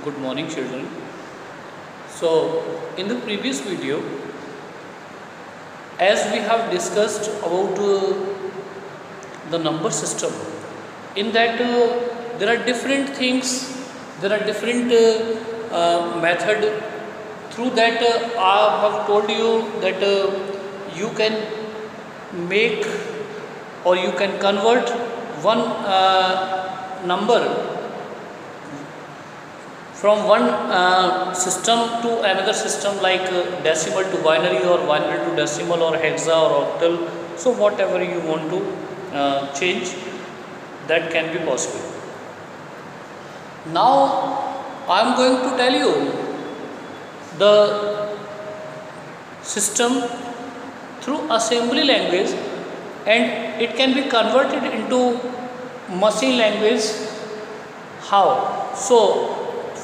Good morning, children. So, in the previous video, as we have discussed about the number system, in that there are different things, there are different method. Through that, I have told you that you can make or you can convert one number from one system to another system, like decimal to binary or binary to decimal or hexa or octal. So whatever you want to change, that can be possible. Now I am going to tell you the system through assembly language, and it can be converted into machine language. How? So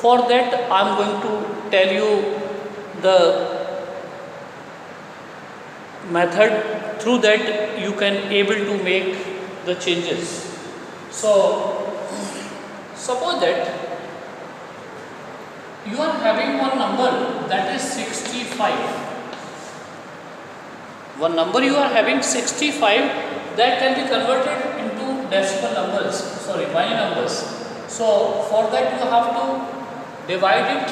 for that I am going to tell you the method through that you can able to make the changes. So suppose that you are having one number, that is 65. One number you are having 65, that can be converted into decimal numbers, sorry, binary numbers. So for that you have to divide it.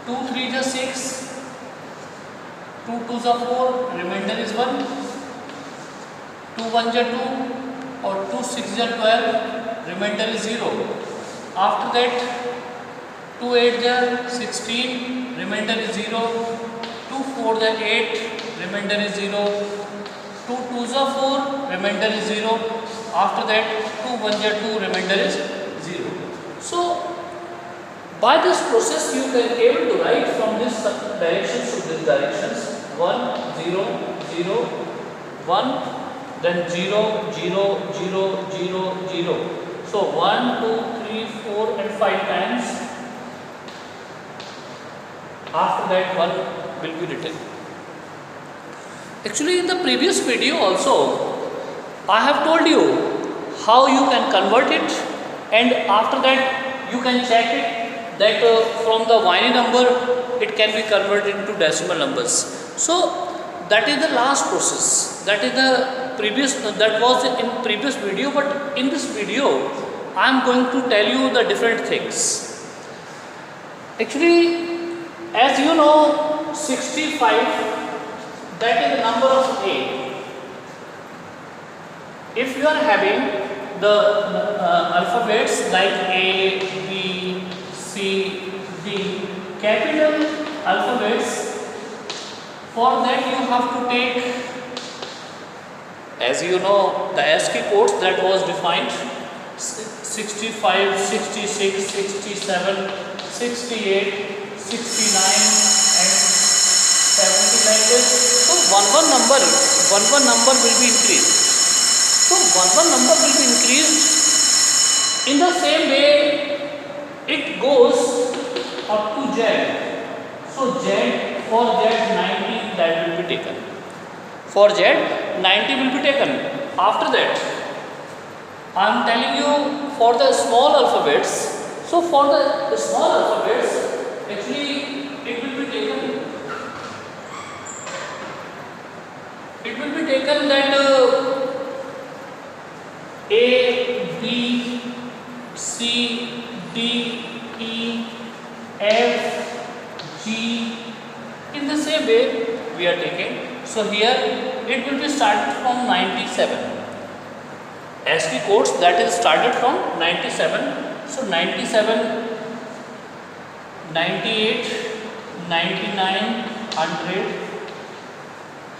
2 3 is 6, 2 2 is 4, remainder is 1, 2 1 is 2, or 2 6 is 12, remainder is 0. After that 2 8 is 16, remainder is 0, 2 4 is 8, remainder is 0, 2 2 is 4, remainder is 0. After that 2 1 is 2, remainder is 0. So by this process you can able to write from this direction to this directions, 1 0 0 1, then 0 0 0 0 0. So 1 2 3 4 and 5 times. After that 1 will be written. Actually, in the previous video also I have told you how you can convert it, and after that you can check it that from the binary number it can be converted into decimal numbers. So that is the last process. That is the previous, that was in previous video, but in this video I am going to tell you the different things. Actually, as you know, 65, that is the number of 8. If you are having the alphabets like A, B, C, D, capital alphabets, for that you have to take, as you know, the ASCII codes that was defined, 65, 66, 67, 68, 69 and 70, like this. So one number will be increased. So one number will be increased. In the same way, it goes up to Z. So Z, for Z 90, that will be taken. For Z 90 will be taken. After that, I am telling you for the small alphabets. So for the small alphabets, actually it will be taken. It will be taken that A, B, C, D, E, F, G. In the same way we are taking. So here it will be started from 97. ASCII codes that is started from 97. So 97, 98, 99, 100,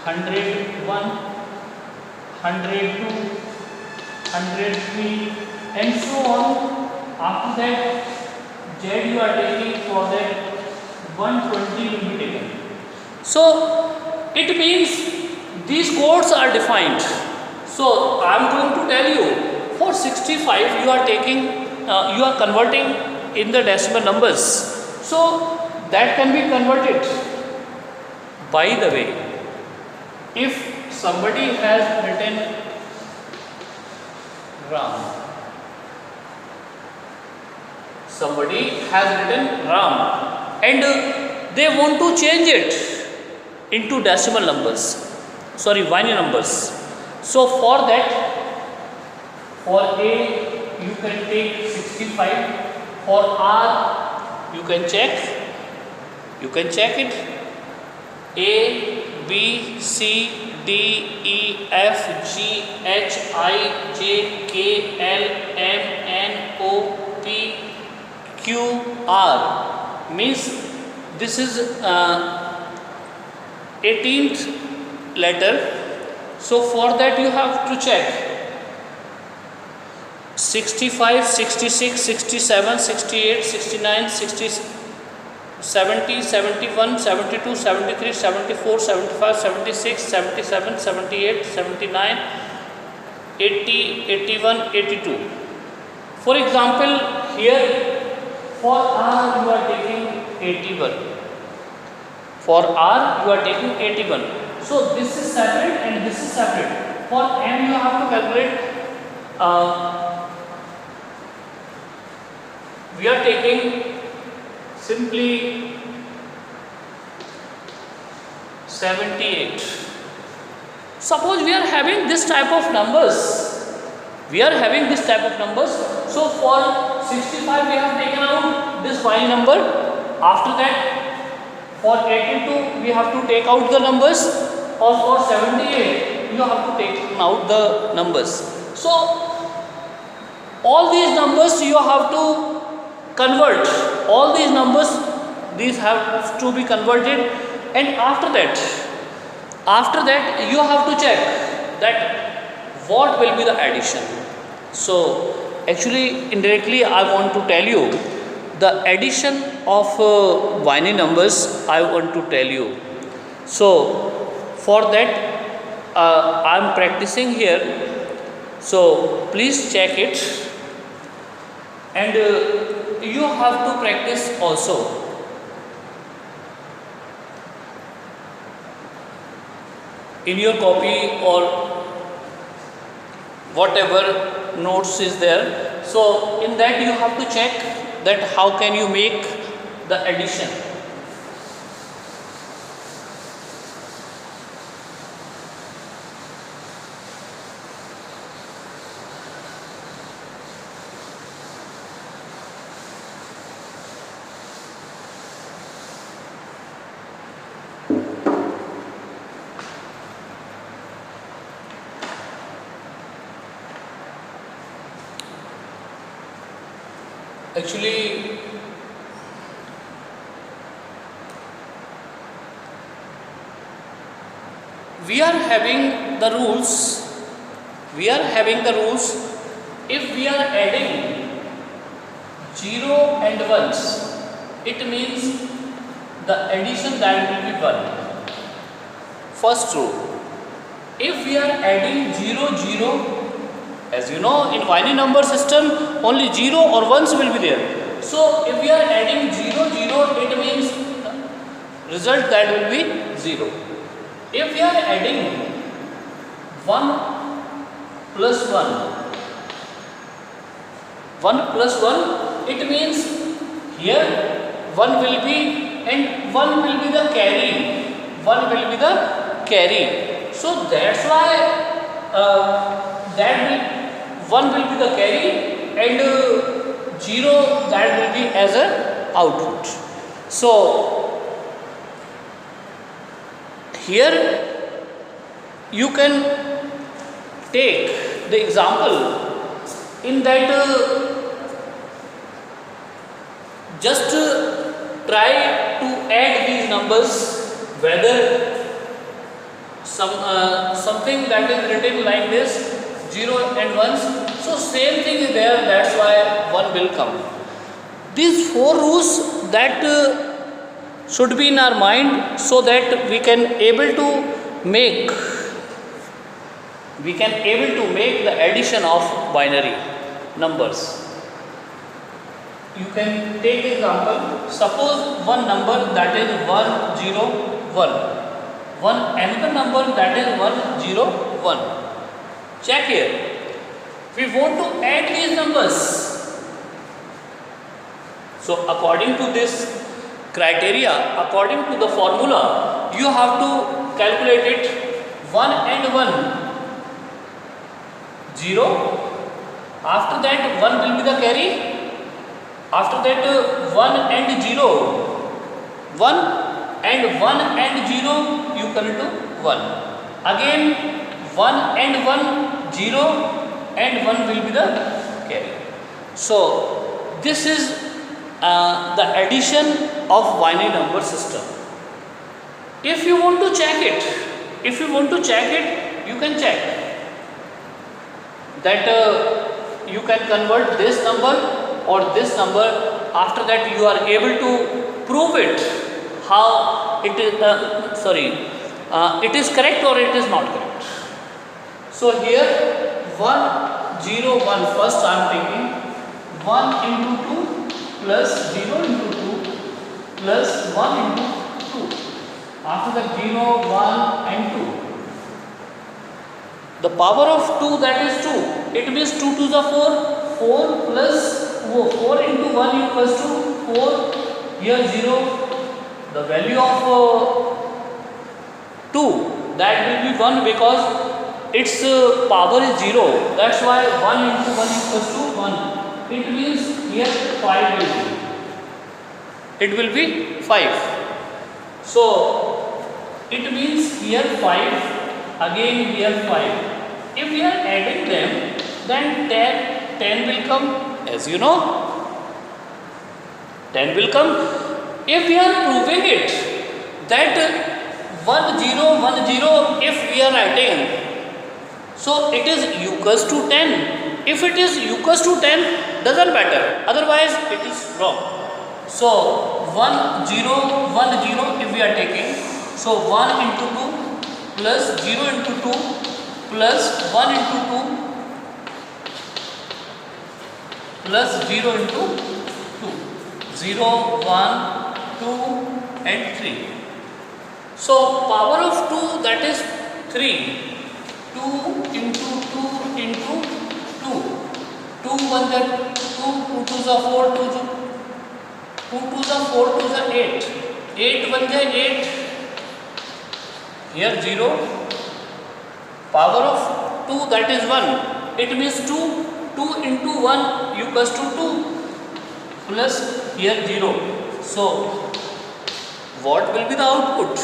101, 102, 103 and so on. After that Z you are taking, for that 120 will be taken. So it means these codes are defined. So I am going to tell you, for 65 you are taking, you are converting in the decimal numbers. So that can be converted. By the way, if somebody has written Ram somebody has written Ram, and they want to change it into decimal numbers, sorry, binary numbers. So for that, for A you can take 65, for R you can check it, A, B, C, D, E, F, G, H, I, J, K, L, M, N, O, P, Q, R. Means this is 18th letter. So for that you have to check 65, 66, 67, 68, 69, 60, 70, 71, 72, 73, 74, 75, 76, 77, 78, 79, 80, 81, 82. For example, here for R you are taking 81. For R you are taking 81. So this is separate and this is separate. For M you have to calculate. We are taking simply 78. Suppose we are having this type of numbers. So for 65 we have taken out this binary number. After that, for 82 we have to take out the numbers, or for 78 you have to take out the numbers. So all these numbers you have to convert. All these numbers, these have to be converted, and after that you have to check that what will be the addition. So actually indirectly I want to tell you the addition of binary numbers. I want to tell you. So for that I am practicing here, so please check it, and you have to practice also. In your copy or whatever notes is there, so in that you have to check that how can you make the addition. Actually we are having the rules. If we are adding 0 and 1s, it means the addition that will be 1. First rule, if we are adding 0, 0, as you know, in binary number system only 0 or 1s will be there. So if we are adding 0, 0, it means result that will be 0. If we are adding 1 plus 1, it means here 1 will be, and 1 will be the carry. So that's why 1 will be the carry, and 0 that will be as a output. So here you can take the example in that just try to add these numbers, whether something that is written like this 0 and 1s, so same thing is there, that's why 1 will come. These 4 rules that should be in our mind, so that we can able to make the addition of binary numbers. You can take example. Suppose one number that is 1, 0, 1. Another number that is 1, 0, 1. Check here. We want to add these numbers. So according to this criteria, according to the formula, you have to calculate it 1 and 1 0. After that 1 will be the carry. After that 1 and 0 1 and 1 and 0 equal to 1. Again 1 and 1 0 and 1 will be the carry. So this is the addition of binary number system. If you want to check it, you can check that you can convert this number or this number. After that you are able to prove it how it is it is correct or it is not correct. So here 1 0 1, first I am taking 1 into 2 plus 0 into 2 plus 1 into 2. After that 0 1 and 2. The power of 2, that is 2. It means 2 to the 4. 4 plus 4 into 1 equals to 4. Here 0. The value of 2, that will be 1 because its power is 0. That's why 1 into 1 equals to 1. It means here 5 will be. It will be 5. So it means here 5. Again here 5. If we are adding them, then 10 will come, as you know. 10 will come. If we are proving it that 1 0 1 0, if we are adding, so it is equals to 10. If it is equals to 10, doesn't matter. Otherwise it is wrong. So 1 0 1 0 if we are taking, so 1 into 2 plus 0 into 2 plus 1 into 2 plus 0 into 2. 0 1 2 and 3. So power of 2, that is 3. 2 into 2 into 2. 2 1 that 2, 2 to the 4, 2 to the 4 to the 8. 8 1 the 8. Here 0. Power of 2, that is 1. It means 2. 2 into 1 equals to 2. Plus here 0. So what will be the output?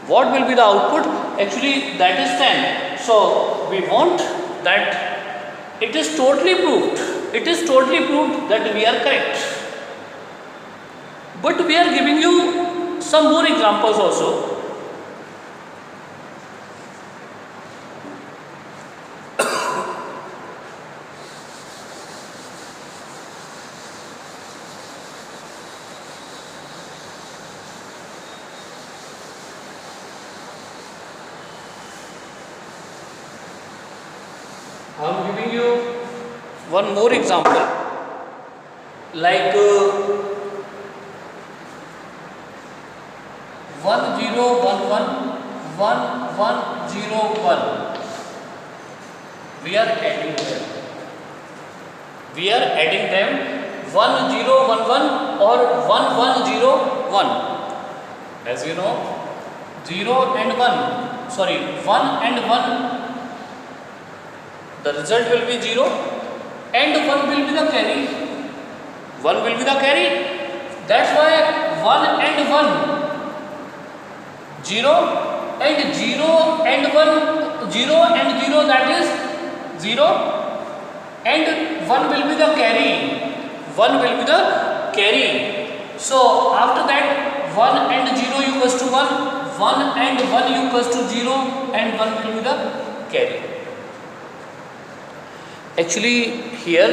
What will be the output? Actually that is 10. So we want that it is totally proved. It is totally proved that we are correct. But we are giving you some more examples also. I am giving you one more example, like 1 0 1 1 1 1 0 1. We are adding them. We are adding them 1 0 1 1 or 1 1 0 1. As you know, 0 and 1. Sorry, 1 and 1. The result will be 0 and 1 will be the carry. 1 will be the carry. That's why 1 and 1, 0 and 0 and 1, 0 and 0, that is 0 and 1 will be the carry. 1 will be the carry. So after that 1 and 0 equals to 1, 1 and 1 equals to 0 and 1 will be the carry. Actually here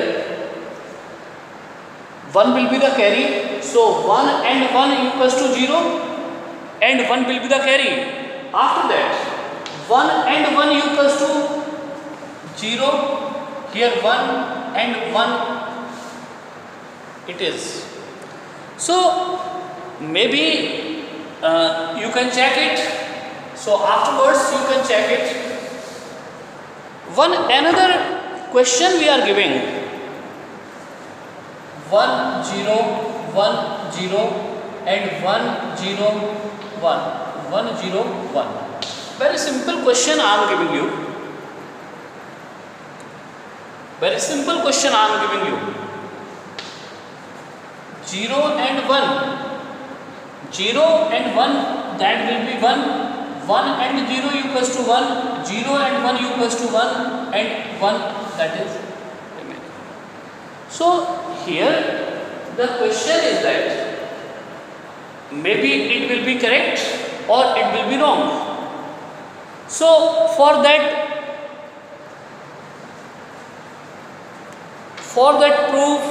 1 will be the carry, so 1 and 1 equals to 0 and 1 will be the carry. After that 1 and 1 equals to 0, here 1 and 1 it is. So maybe you can check it. So afterwards you can check it. Another question we are giving 1 0 1 0 and 1 0 1, 1 0 1. Very simple question I am giving you. Very simple question I am giving you. 0 and 1. 0 and 1, that will be 1. 1 and 0 equals to 1. 0 and 1 equals to 1. And 1, that is remaining. So here the question is that maybe it will be correct or it will be wrong. So for that proof,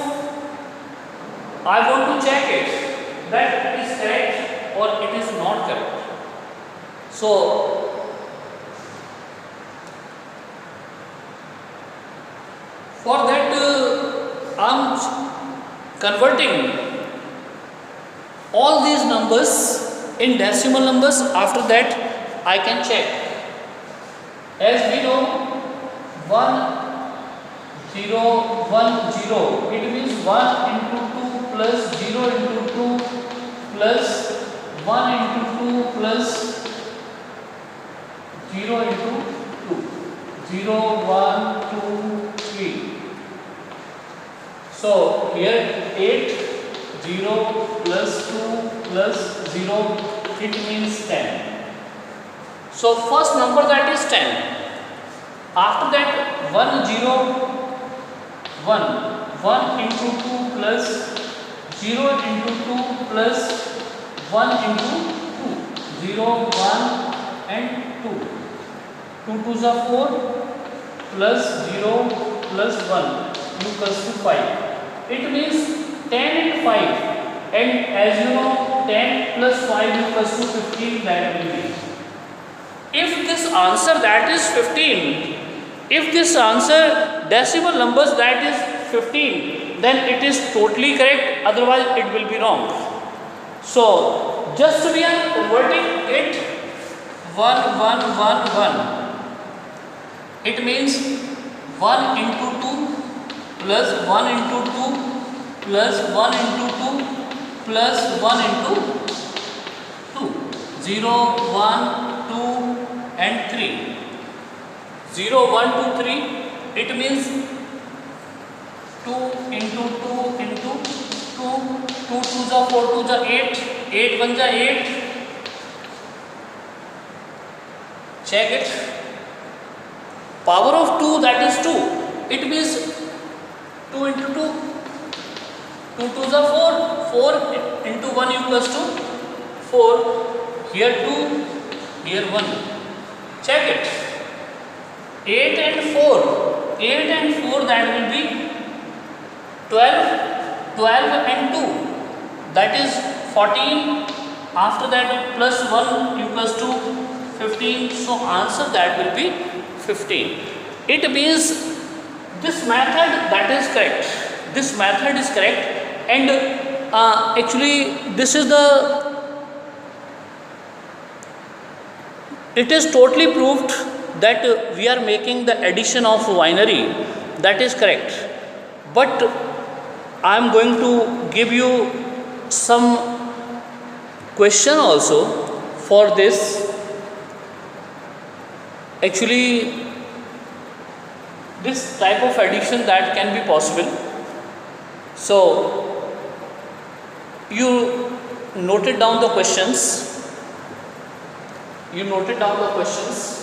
I want to check it that it is correct or it is not correct. So for that I am converting all these numbers in decimal numbers. After that I can check. As we know, 1 0 1 0, it means 1 into 2 plus 0 into 2 plus 1 into 2 plus 0 into 2. 0 1 2 3. So here 8 0 plus 2 plus 0, it means 10. So first number, that is 10. After that 1 0 1, 1 into 2 plus 0 into 2 plus 1 into 2, 0 1 and 2. 2 2s are 4 plus 0 plus 1 equals to 5. It means 10 and 5, and as you know, 10 plus 5 equals to 15, that will be. If this answer, that is 15, if this answer decimal numbers, that is 15, then it is totally correct, otherwise it will be wrong. So just we are converting it 1 1 1 1. It means 1 into 2 plus 1 into 2 plus 1 into 2 plus 1 into 2. 0 1 2 and 3. 0 1 2 3, it means 2 into 2 into 2, 2 2s are 4 2s are 8, 8 1s are 8. Check it. Power of 2, that is 2. It means 2 into 2, 2 2s are 4, 4 into 1 equals to 4. Here 2, here 1. Check it. 8 and 4, 8 and 4, that will be 12, 12 and 2, that is 14. After that plus 1 equals to 15. So answer, that will be 15. It means this method, that is correct. This method is correct, and actually this is it is totally proved that we are making the addition of binary, that is correct. But I am going to give you some question also for this. Actually this type of addition, that can be possible. So you noted down the questions. You noted down the questions.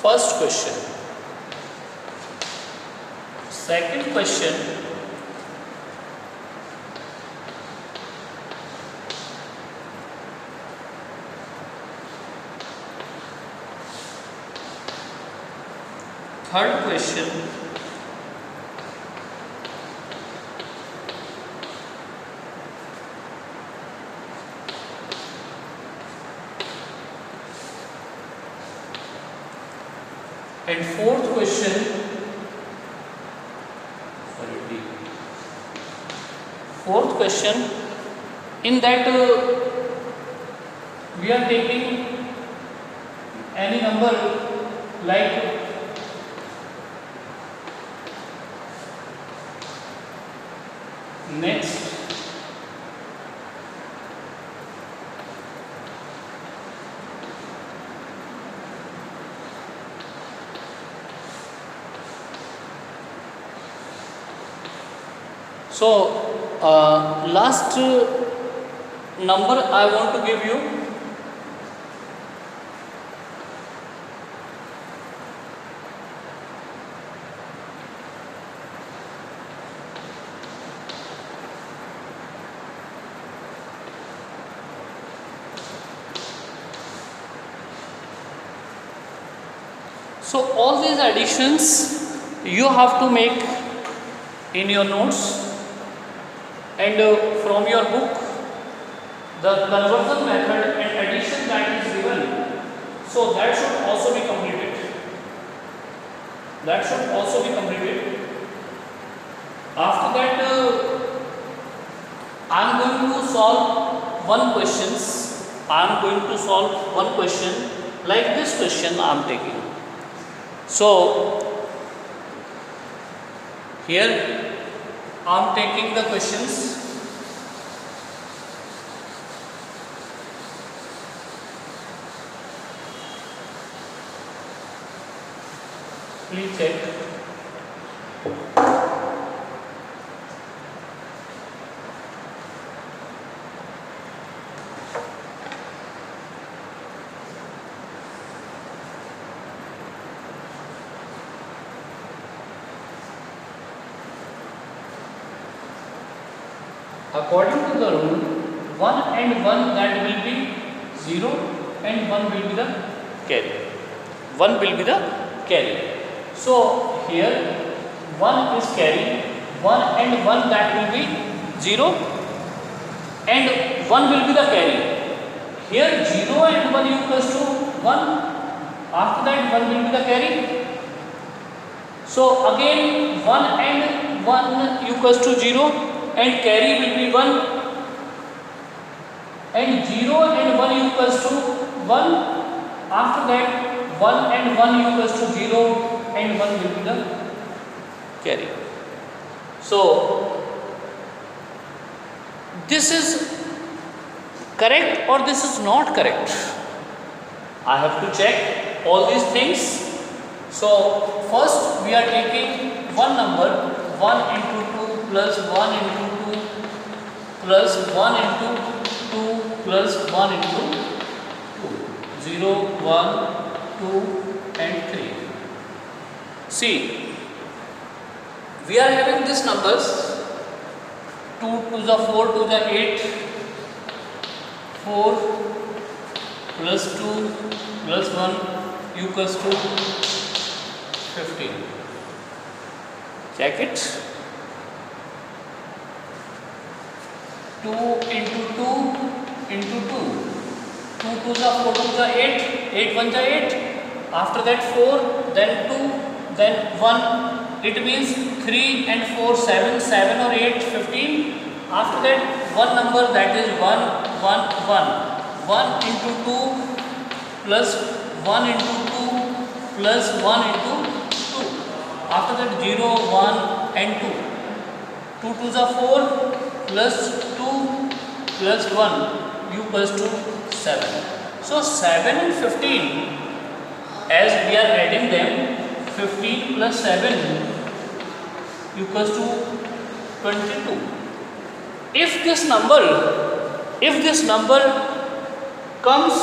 First question. Second question. Third question. And fourth question, sorry, D. Fourth question, in that we are taking any number like next so last number I want to give you. So all these additions you have to make in your notes, and from your book the conversion method and addition that is given, so that should also be completed. After that I am going to solve one question like this question I am taking. So here I am taking the questions. Please check. According to the rule, 1 and 1 that will be 0 and 1 will be the carry. 1 will be the carry. So here 1 is carry, 1 and 1 that will be 0 and 1 will be the carry. Here 0 and 1 equals to 1, after that 1 will be the carry. So again 1 and 1 equals to 0 and carry will be 1, and 0 and 1 equals to 1, after that 1 and 1 equals to 0 and 1 will be the carry. So this is correct or this is not correct? I have to check all these things. So first we are taking one number, 1 into 2 plus 1 into 2 plus 1 into 2 plus 1 into 2, 0, 1, 2 and 3. See, we are having these numbers 2 to the 4 to the 8, 4 plus 2 plus 1 equals to 15. Check it. 2 into 2 into 2. 2 to the 4 to the 8, 8 1 the 8. After that 4, then 2, then 1. It means 3 and 4, 7, 7 or 8, 15. After that one number that is 1, 1, 1. 1 into 2 plus 1 into 2 plus 1 into 2. After that 0, 1 and 2. 2 to the 4 plus 2 plus 1 equals to 7. So 7 and 15, as we are adding them, 15 plus 7 equals to 22. If this number comes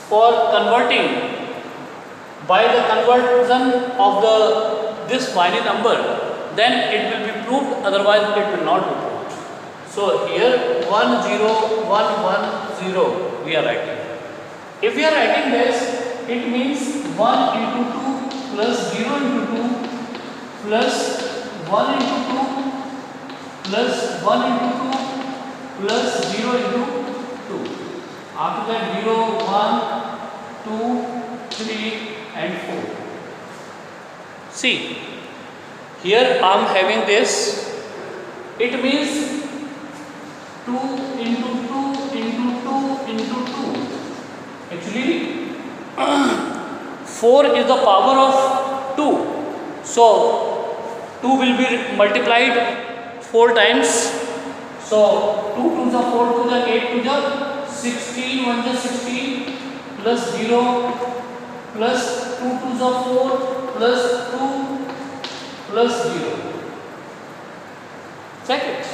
for converting by the conversion of this binary number, then it will be proved, otherwise it will not be proved. So here 1 0 1 1 0 we are writing. If we are writing this, it means 1 into 2 plus 0 into 2 plus 1 into 2 plus 1 into 2 plus 0 into 2. After that 0, 1, 2, 3 and 4. See, here I am having this, it means 2 into 2 into 2 into 2. Actually 4 is the power of 2. So 2 will be multiplied 4 times. So 2 to the 4 to the 8 to the 16, 1 to 16 plus 0 plus 2 to the 4 plus 2 plus 0. Check it.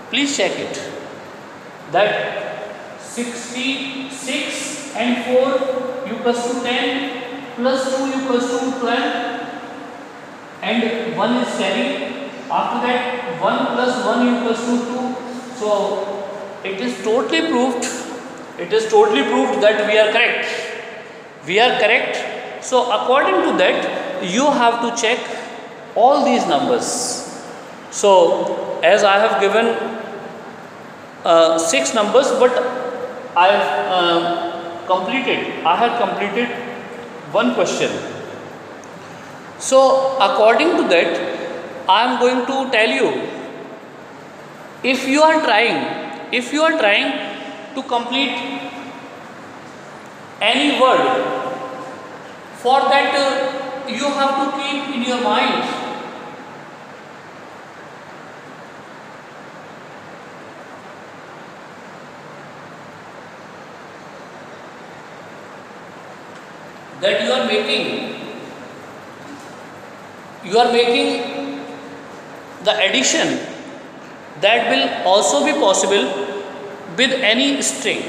Please check it. That 66 and 4 equals to 10 plus 2 equals to 12 and 1 is carried. After that 1 plus 1 equals to 2. So it is totally proved. It is totally proved that we are correct. We are correct. So according to that, you have to check all these numbers. So as I have given 6 numbers, but I have completed one question. So according to that, I am going to tell you, if you are trying to complete any word, for that you have to keep in your mind that you are making the addition that will also be possible with any string.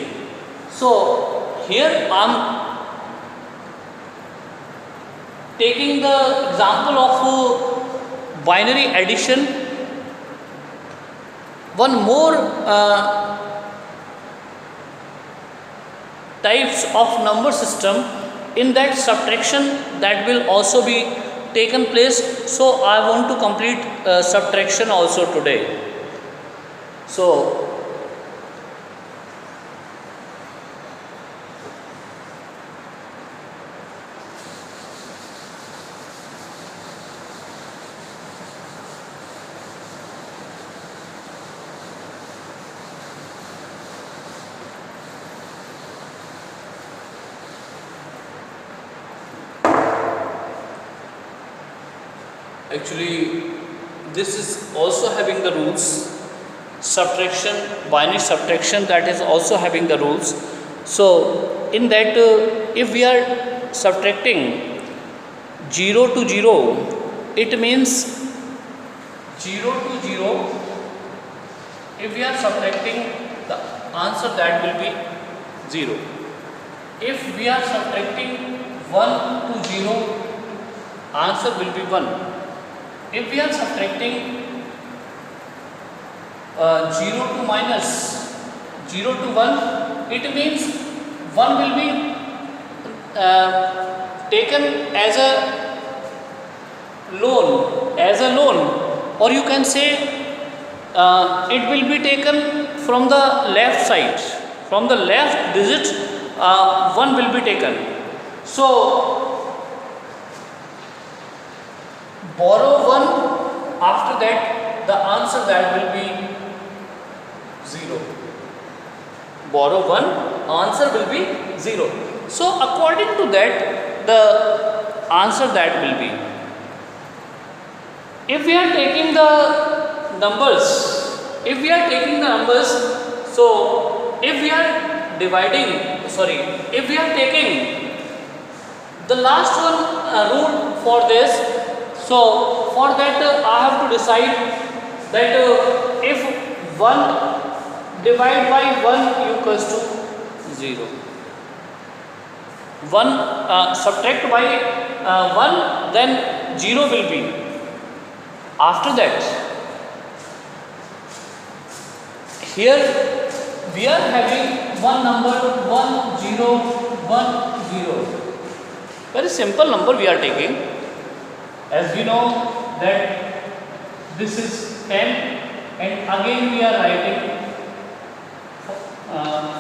So here I am taking the example of binary addition. One more types of number system, in that subtraction that will also be taken place. So I want to complete subtraction also today. So actually this is also having the rules. Subtraction, binary subtraction, that is also having the rules. So in that if we are subtracting 0 to 0, it means 0 to 0, if we are subtracting, the answer that will be 0. If we are subtracting 1 to 0, answer will be 1. If we are subtracting 0 to minus 0 to 1, it means 1 will be taken as a loan, or you can say it will be taken from the left side, from the left digit 1 will be taken. So borrow 1, after that the answer that will be 0. Borrow 1, answer will be 0. So according to that, the answer that will be, if we are taking the numbers, so if we are taking the last one rule for this, so for that I have to decide that if 1 divided by 1 equals to 0, 1 subtract by 1, then 0 will be. After that, here we are having one number 1 0 1 0, very simple number we are taking. As we know that this is 10, and again we are writing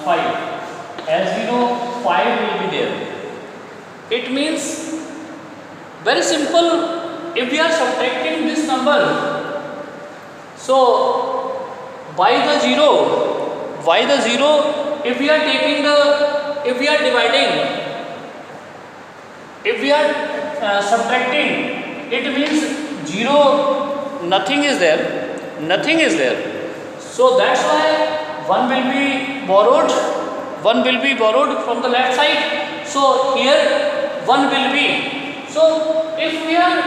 5. As we know 5 will be there. It means Very simple. If we are subtracting this number, so by the zero, if we are taking the, if we are dividing, if we are subtracting, it means 0, nothing is there, so that's why one will be borrowed from the left side, so here one will be. So if we are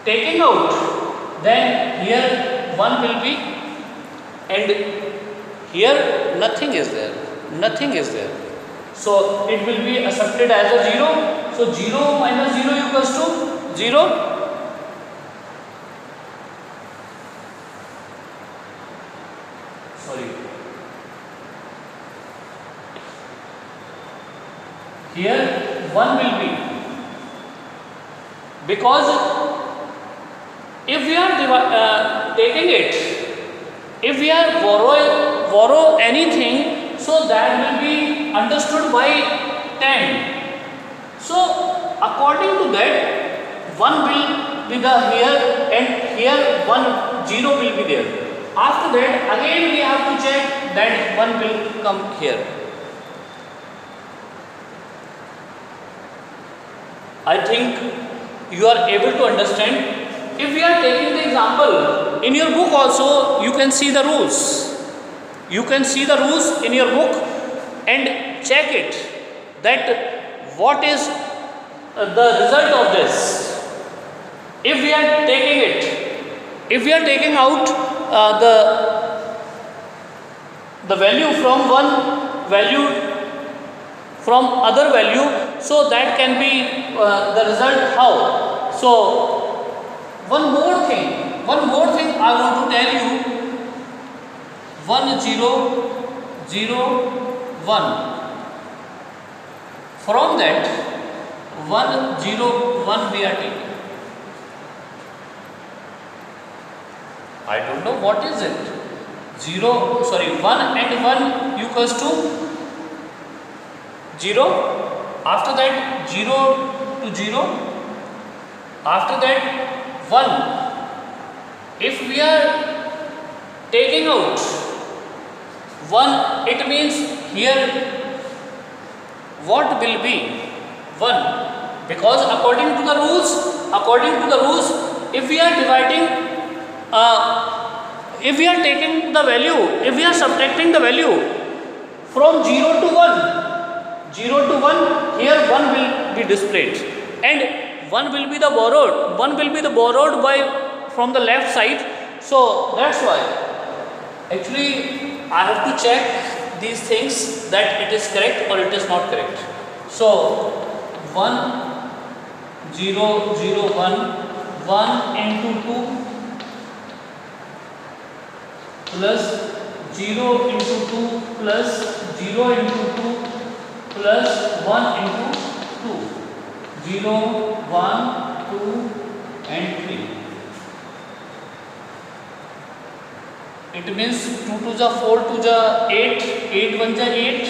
taking out, then here one will be, and here nothing is there, so it will be accepted as a 0. So 0 minus 0 equals to 0. Sorry, here 1 will be, because if we are taking it, if we are borrow anything, so that will be understood by 10. So according to that, 1 will be the here, and here 0 will be there. After that again we have to check that 1 will come here. I think you are able to understand. If we are taking the example, in your book also you can see the rules. In your book and check it, that what is the result of this. If we are taking it, if we are taking out the value from one value from other value, so that can be the result. How? So one more thing I want to tell you. 1 0 0 1. From that 1 0 1 we are taking. I don't know what is it. 1 and 1 equals to 0. After that 0 to 0. After that 1. If we are taking out 1, it means here what will be 1, because according to the rules, if we are dividing, if we are taking the value, if we are subtracting the value from 0 to 1, here 1 will be displayed, and 1 will be the borrowed by from the left side. So that's why actually I have to check these things, that it is correct or it is not correct. So 1 0 0 1 1 into 2 plus 0 into 2 plus 0 into 2 plus 1 into 2. 0 1 2 and 3. It means 2 to the 4 to the 8, 8 1 the 8,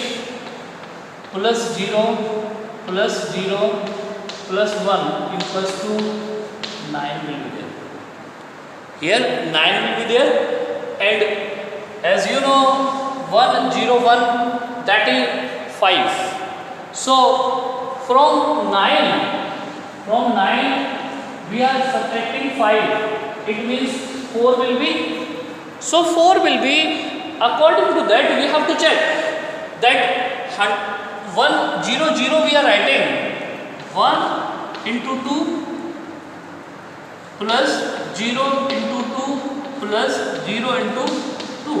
plus 0 plus 0 plus 1 equals to 9 will be there. Here 9 will be there, and as you know 1 0 1, that is 5. So from 9 we are subtracting 5. It means 4 will be. So 4 will be, according to that we have to check that 1 0 0 we are writing 1 into 2 plus 0 into 2 plus 0 into 2.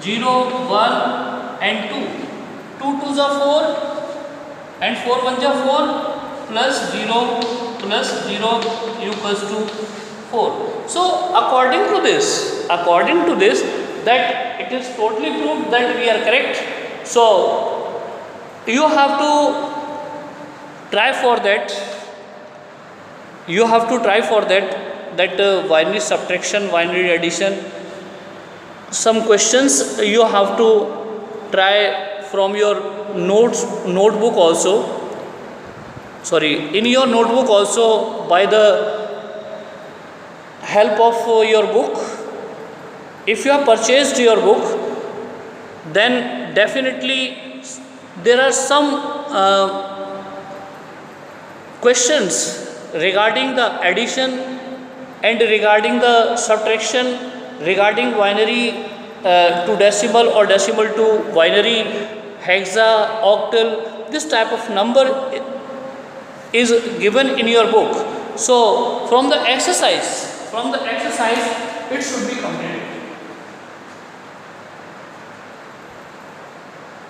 0 1 and 2. 2 2 is 4 and 4 1 is 4 plus 0 equals to 4. So according to this, that it is totally proved that we are correct. So you have to try for that. That binary subtraction, binary addition. Some questions you have to try from your notebook also. in your notebook also, by the help of your book. If you have purchased your book, then definitely there are some questions regarding the addition and regarding the subtraction, regarding binary to decimal or decimal to binary, hexa, octal. This type of number is given in your book. So from the exercise it should be completed.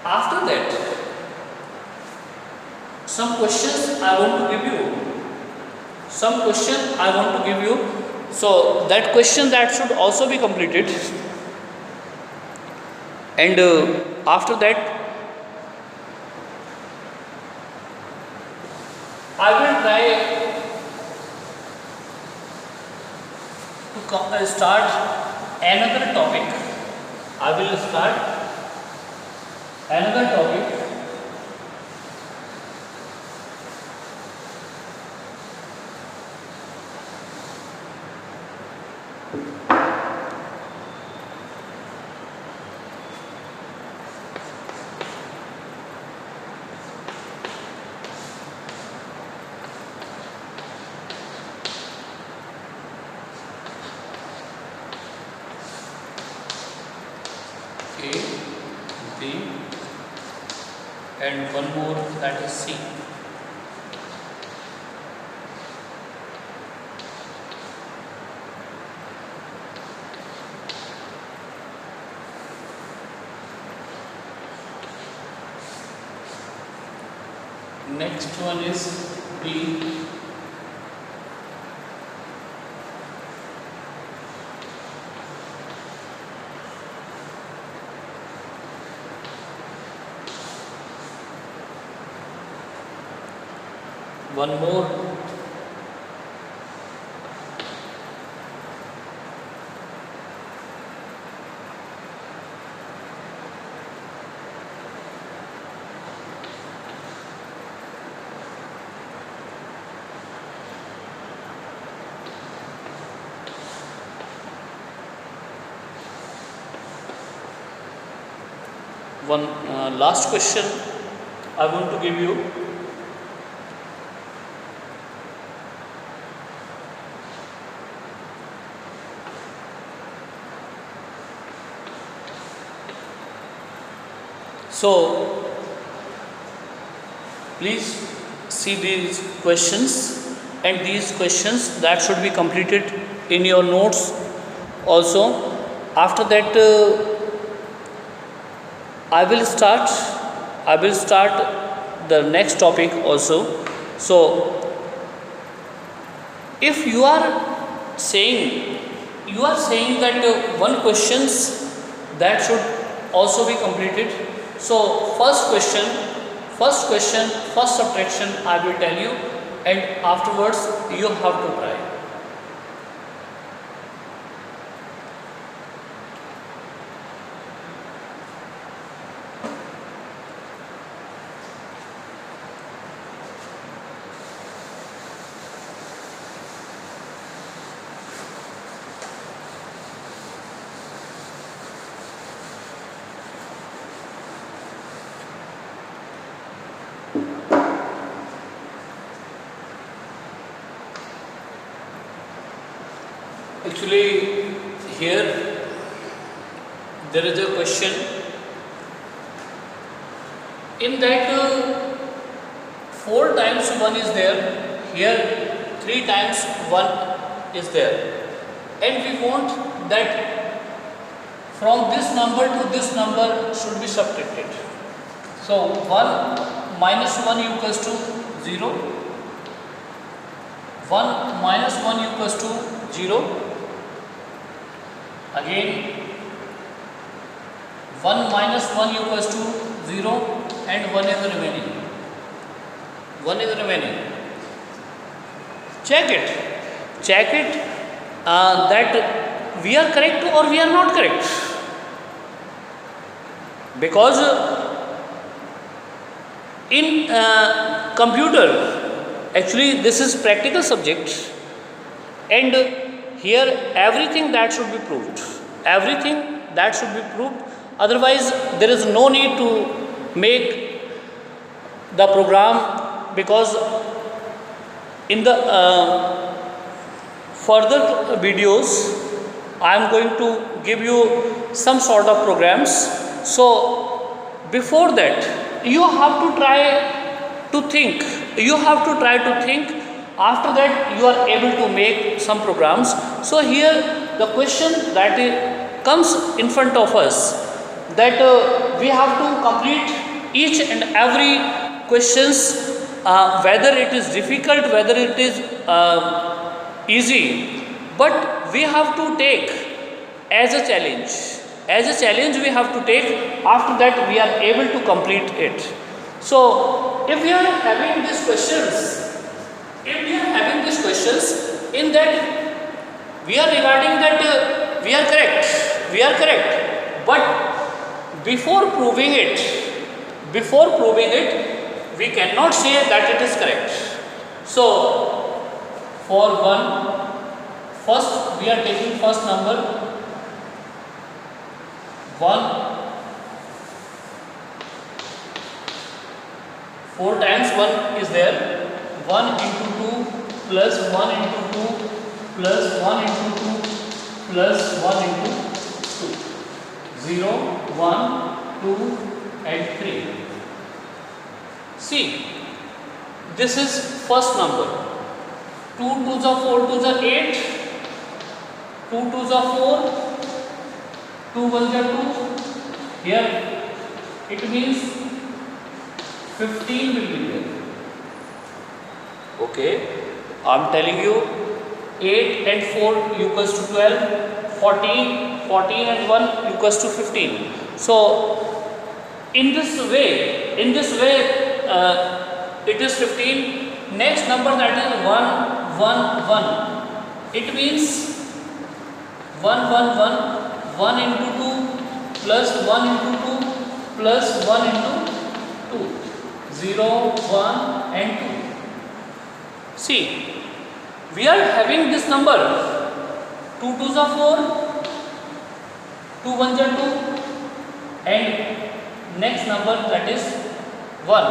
After that, some questions I want to give you. So that question that should also be completed. And after that, I will try to start another topic. A, B, and one more, that is C. Next one is B. One more. One last question I want to give you. So please see these questions, and these questions that should be completed in your notes also. After that, I will start the next topic also. So if you are saying that one questions that should also be completed. So first subtraction I will tell you, and afterwards you have to try. Actually, here there is a question in that 4 times 1 is there, here 3 times 1 is there, and we want that from this number to this number should be subtracted. So 1 minus 1 equals to 0, 1 minus 1 equals to 0. Again 1 minus 1 equals to 0, and 1 is remaining. Check it that we are correct or we are not correct, because in computer Actually, this is practical subject, and here everything that should be proved. Everything that should be proved. Otherwise, there is no need to make the program, because in the further videos I am going to give you some sort of programs. So before that, you have to try to think. You have to try to think. After that, you are able to make some programs. So here the question that comes in front of us, that we have to complete each and every questions, whether it is difficult, whether it is easy, but we have to take as a challenge. As a challenge we have to take. After that, we are able to complete it. So if we are having these questions, in that we are regarding that we are correct, but before proving it, we cannot say that it is correct. So for first we are taking first number 1. 4 times 1 is there. 1 into 2 plus 1 into 2 plus 1 into 2 plus 1 into 2. 0, 1, 2 and 3. See, this is first number. 2 2s are 4 2s are 8. 2 2s are 4. 2 1s are 2. Here it means 15 will be there. Okay, I am telling you 8 and 4 equals to 12, 14 and 1 equals to 15. So in this way it is 15. Next number, that is 1 1 1. It means 1 1 1, 1 into 2 plus 1 into 2 plus 1 into 2. 0, 1 and 2. See, we are having this number. 2 2s are 4, 2 1s are 2, and next number, that is 1.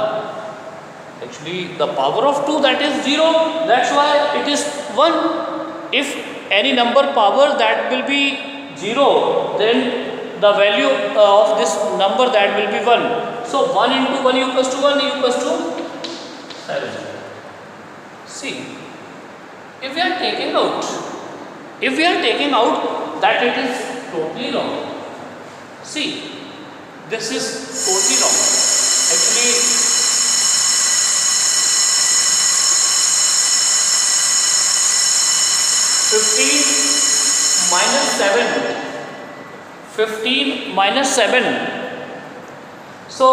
Actually, the power of 2, that is 0. That's why it is 1. If any number power that will be 0, then the value of this number, that will be 1. So 1 into 1 equals to 1 equals to 7. See, if we are taking out, that it is totally wrong. See, this is totally wrong. Actually, 15 minus 7. So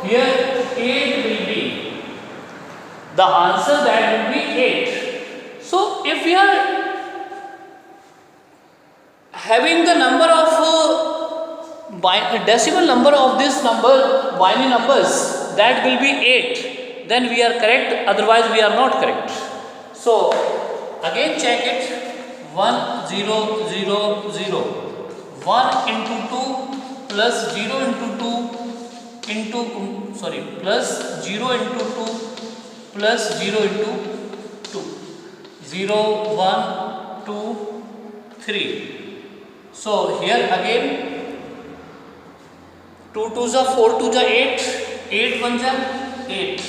here 8 will be the answer, that will be 8. So if we are having the number of decimal number of this number, binary numbers, that will be 8, then we are correct. Otherwise we are not correct. So again check it. 1 0 0 0. 1 into 2 plus 0 into 2 into plus 0 into 2 plus 0 into 2. 0 1 2 3. So here again 2 2s are 4 2s are 8. 8 1s are 8.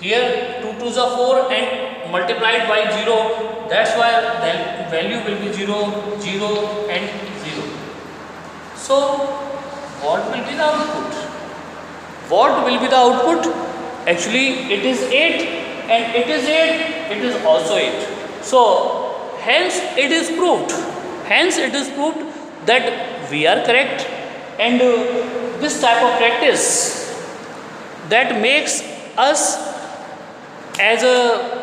Here 2 2s are 4 and multiplied by 0. That's why the value will be 0 0 and 0. So what will be the output? Actually it is 8, and it is 8, it is also 8. So hence it is proved that we are correct. And this type of practice, that makes us as a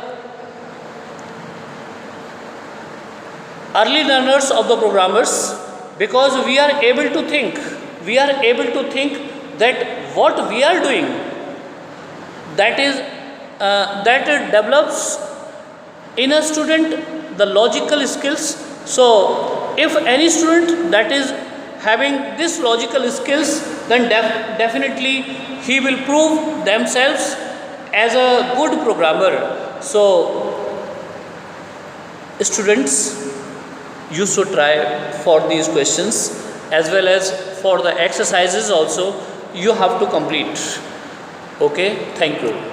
early learners of the programmers, because we are able to think that what we are doing, that is that develops in a student the logical skills. So if any student that is having this logical skills, then definitely he will prove themselves as a good programmer. So students, you should try for these questions, as well as for the exercises also you have to complete. Okay, thank you.